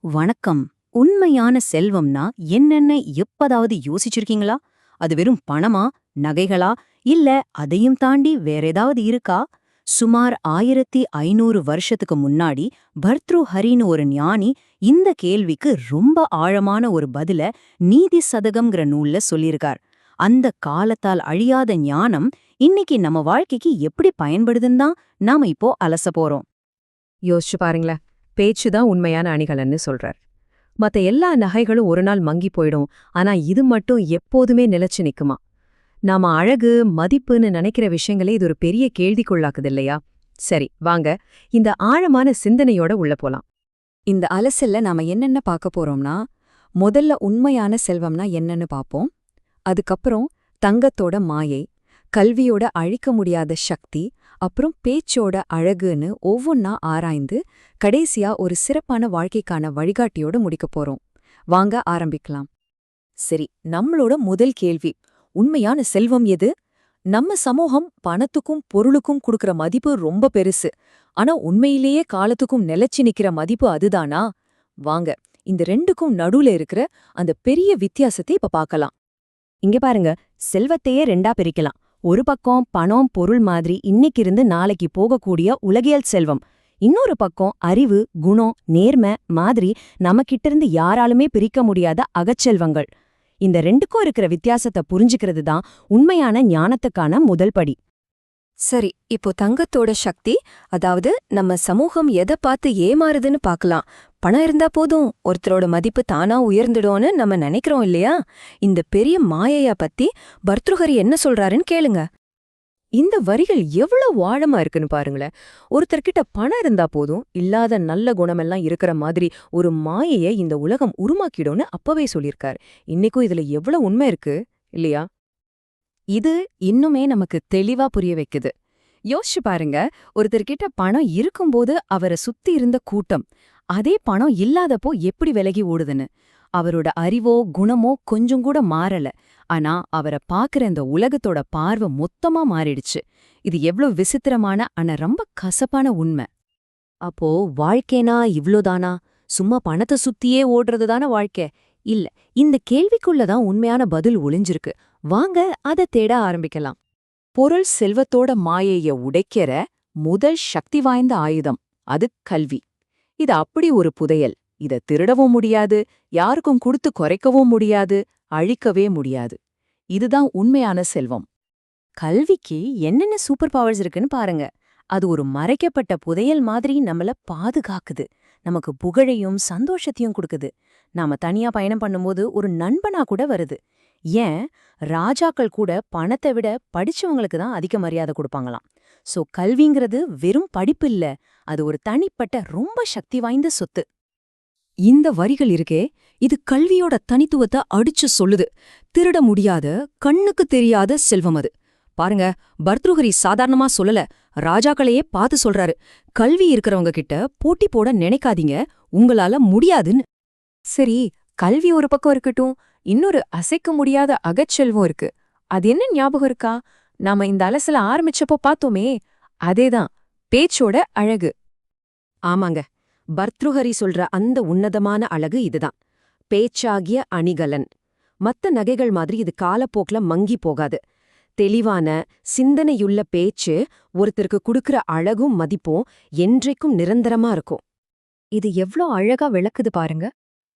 வணக்கம். உண்மையான செல்வம்னா என்னன்னு எப்பதாவது யோசிச்சிருக்கீங்களா? அது வெறும் பணமா, நகைகளா, இல்ல அதையும் தாண்டி வேற ஏதாவது இருக்கா? சுமார் 1500 வருஷத்துக்கு முன்னாடி பர்த்ருஹரின்னு ஒரு ஞானி இந்த கேள்விக்கு ரொம்ப ஆழமான ஒரு பதில நீதி சதகம்ங்கிற நூல்ல சொல்லியிருக்கார். அந்த காலத்தால் அழியாத ஞானம் இன்னைக்கு நம்ம வாழ்க்கைக்கு எப்படி பயன்படுதுன்னு தான் நாம இப்போ அலச போறோம். யோசிச்சு பாருங்களேன். பேச்சுதான் உண்மையான அணிகலன்னு சொல்றார். மத்த எல்லா நகைகளும் ஒரு நாள் மங்கி போயிடும். ஆனா இது மட்டும் எப்போதுமே நிலைச்சு நிக்குமா? நாம அழகு, மதிப்புன்னு நினைக்கிற விஷயங்களே இது ஒரு பெரிய கேள்விக்குள்ளாக்குது இல்லையா? சரி, வாங்க இந்த ஆழமான சிந்தனையோட உள்ள போலாம். இந்த அலசல்ல நாம என்னென்ன பார்க்க போறோம்னா, முதல்ல உண்மையான செல்வம்னா என்னன்னு பார்ப்போம். அதுக்கப்புறம் தங்கத்தோட மாயை, கல்வியோட அழிக்க முடியாத சக்தி, அப்புறம் பேச்சோட அழகுன்னு ஒவ்வொன்னா ஆராய்ந்து கடைசியா ஒரு சிறப்பான வாழ்க்கைக்கான வழிகாட்டியோட முடிக்கப் போறோம். வாங்க ஆரம்பிக்கலாம். சரி, நம்மளோட முதல் கேள்வி, உண்மையான செல்வம் எது? நம்ம சமூகம் பணத்துக்கும் பொருளுக்கும் கொடுக்கற மதிப்பு ரொம்ப பெருசு. ஆனா உண்மையிலேயே காலத்துக்கும் நிலைச்சு நிக்கிற மதிப்பு அதுதானா? வாங்க இந்த ரெண்டுக்கும் நடுவுல இருக்கிற அந்த பெரிய வித்தியாசத்தை இப்ப பார்க்கலாம். இங்க பாருங்க, செல்வத்தையே ரெண்டா பிரிக்கலாம். ஒரு பக்கம் பணம், பொருள் மாதிரி இன்னைக்கிருந்து நாளைக்கு போகக்கூடிய உலகியல் செல்வம். இன்னொரு பக்கம் அறிவு, குணம், நேர்மை மாதிரி நமக்கிட்ட இருந்து யாராலுமே பிரிக்க முடியாத அகச்செல்வங்கள். இந்த ரெண்டுக்கும் இருக்கிற வித்தியாசத்தை புரிஞ்சுக்கிறது தான் உண்மையான ஞானத்துக்கான முதல் படி. சரி, இப்போ தங்கத்தோட சக்தி, அதாவது நம்ம சமூகம் எதை பார்த்து ஏமாறுதுன்னு பார்க்கலாம். பணம் இருந்தா போதும், ஒருத்தரோட மதிப்பு தானா உயர்ந்துடும்னு நம்ம நினைக்கிறோம் இல்லையா? இந்த பெரிய மாயையா பத்தி பர்த்ருஹரி என்ன சொல்றாருன்னு கேளுங்க. இந்த வரிகள் எவ்வளவு ஆழமா இருக்குன்னு பாருங்களேன். ஒருத்தர்கிட்ட பணம் இருந்தா போதும், இல்லாத நல்ல குணமெல்லாம் இருக்கிற மாதிரி ஒரு மாயையை இந்த உலகம் உருமாக்கிடும்னு அப்பவே சொல்லியிருக்காரு. இன்னைக்கும் இதுல எவ்வளவு உண்மை இருக்கு இல்லையா? இது இன்னுமே நமக்கு தெளிவா புரிய வைக்குது. யோசிச்சு பாருங்க, ஒருத்தர்கிட்ட பணம் இருக்கும்போது அவரை சுத்தி இருந்த கூட்டம், அதே பணம் இல்லாதப்போ எப்படி விலகி ஓடுதுன்னு. அவரோட அறிவோ குணமோ கொஞ்சம் கூட மாறல. ஆனா அவரை பாக்குற இந்த உலகத்தோட பார்வை மொத்தமா மாறிடுச்சு. இது எவ்வளவு விசித்திரமான ஆனா ரொம்ப கசப்பான உண்மை. அப்போ வாழ்க்கைனா இவ்ளோதானா? சும்மா பணத்தை சுத்தியே ஓடுறதுதான வாழ்க்கை? இல்ல, இந்த கேள்விக்குள்ளதான் உண்மையான பதில் ஒளிஞ்சிருக்கு. வாங்க அதை தேட ஆரம்பிக்கலாம். பொருள் செல்வத்தோட மாயைய உடைக்கிற முதல் சக்தி வாய்ந்த ஆயுதம் அது கல்வி. இது அப்படி ஒரு புதையல். இத திருடவும் முடியாது, யாருக்கும் கொடுத்து குறைக்கவும் முடியாது, அழிக்கவே முடியாது. இதுதான் உண்மையான செல்வம். கல்விக்கு என்னென்ன சூப்பர் பவர்ஸ் இருக்குன்னு பாருங்க. அது ஒரு மறைக்கப்பட்ட புதையல் மாதிரி நம்மள பாதுகாக்குது. நமக்கு புகழையும் சந்தோஷத்தையும் கொடுக்குது. நாம தனியா பயணம் பண்ணும்போது ஒரு நண்பனா கூட வருது. ஏன், ராஜாக்கள் கூட பணத்தை விட படிச்சவங்களுக்கு தான் அதிக மரியாதை கொடுப்பாங்களாம். சோ கல்விங்கிறது வெறும் படிப்பு இல்ல, அது ஒரு தனிப்பட்ட ரொம்ப சக்தி வாய்ந்த சொத்து. இந்த வரிகள் இருக்கே, இது கல்வியோட தனித்துவத்தை அடிச்சு சொல்லுது. திருட முடியாத, கண்ணுக்கு தெரியாத செல்வம் அது. பாருங்க, பர்த்ருஹரி சாதாரணமா சொல்லல, ராஜாக்களையே பார்த்து சொல்றாரு. கல்வி இருக்கிறவங்க கிட்ட போட்டி போட நினைக்காதீங்க, உங்களால முடியாதுன்னு. சரி, கல்வி ஒரு பக்கம் இருக்கட்டும், இன்னொரு அசைக்க முடியாத அகச்செல்வம் இருக்கு. அது என்ன ஞாபகம் இருக்கா? நாம இந்த அலசல ஆரம்பிச்சப்போ பார்த்தோமே, அதேதான், பேச்சோட அழகு. ஆமாங்க, பர்த்ருஹரி சொல்ற அந்த உன்னதமான அழகு இதுதான். பேச்சாகிய அணிகலன். மத்த நகைகள் மாதிரி இது காலப்போக்ல மங்கி போகாது. தெளிவான, சிந்தனையுள்ள பேச்சு ஒருத்தருக்கு குடுக்கற அழகும் மதிப்பும் என்றைக்கும் நிரந்தரமா இருக்கும். இது எவ்ளோ அழகா விளக்குது பாருங்க.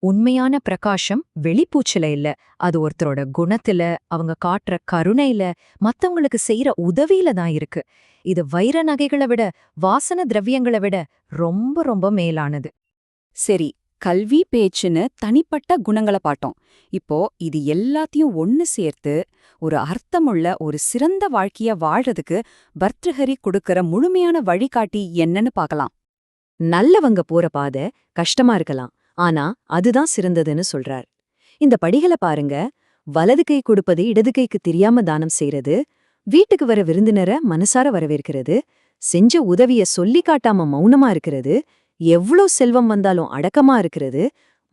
உண்மையான பிரகாசம் வெளிப்பூச்சில இல்ல, அது ஒருத்தரோட குணத்துல, அவங்க காட்டுற கருணையில, மத்தவங்களுக்கு செய்யற உதவியில தான் இருக்கு. இது வைர நகைகளை விட, வாசன திரவியங்களை விட ரொம்ப ரொம்ப மேலானது. சரி, கல்வி பேச்சுன்னு தனிப்பட்ட குணங்களை பாட்டோம். இப்போ இது எல்லாத்தையும் ஒன்னு சேர்த்து ஒரு அர்த்தமுள்ள ஒரு சிறந்த வாழ்க்கைய வாழறதுக்கு பர்த்ருஹரி கொடுக்கற முழுமையான வழிகாட்டி என்னன்னு பார்க்கலாம். நல்லவங்க போற பாதை கஷ்டமா இருக்கலாம், ஆனா அதுதான் சிறந்ததுன்னு சொல்றார். இந்த படிகளை பாருங்க. வலது கை கொடுப்பது இடது கைக்கு தெரியாம தானம் செய்யறது, வீட்டுக்கு வர விருந்தினரை மனசார வரவேற்கிறது, செஞ்ச உதவிய சொல்லி காட்டாம மௌனமா இருக்கிறது, எவ்ளோ செல்வம் வந்தாலும் அடக்கமா இருக்கிறது,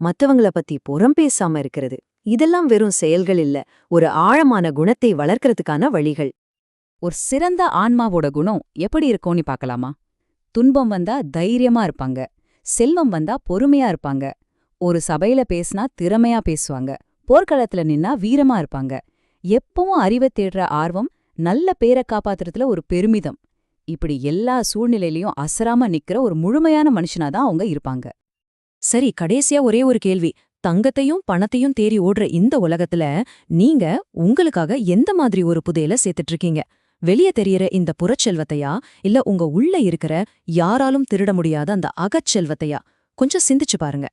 மத்தவங்கள பத்தி புறம் பேசாம இருக்கிறது. இதெல்லாம் வெறும் செயல்கள் இல்ல, ஒரு ஆழமான குணத்தை வளர்க்கறதுக்கான வழிகள். ஒரு சிறந்த ஆன்மாவோட குணம் எப்படி இருக்கும்னு பார்க்கலாமா? துன்பம் வந்தா தைரியமா இருப்பாங்க, செல்வம் வந்தா பொறுமையா இருப்பாங்க, ஒரு சபையில பேசினா திறமையா பேசுவாங்க, போர்க்களத்துல நின்னா வீரமா இருப்பாங்க. எப்பவும் அறிவை தேடுற ஆர்வம், நல்ல பேரை காப்பாத்துறதுல ஒரு பெருமிதம். இப்படி எல்லா சூழ்நிலையிலயும் அசராம நிக்கிற ஒரு முழுமையான மனுஷனாதான் அவங்க இருப்பாங்க. சரி, கடைசியா ஒரே ஒரு கேள்வி. தங்கத்தையும் பணத்தையும் தேடி ஓடுற இந்த உலகத்துல நீங்க உங்களுக்காக எந்த மாதிரி ஒரு புதையல சேர்த்துட்டு இருக்கீங்க? வெளிய தெரியற இந்த புறச்செல்வத்தையா, இல்ல உங்க உள்ள இருக்கிற யாராலும் திருட முடியாத அந்த அகச்செல்வத்தையா? கொஞ்சம் சிந்திச்சு பாருங்க.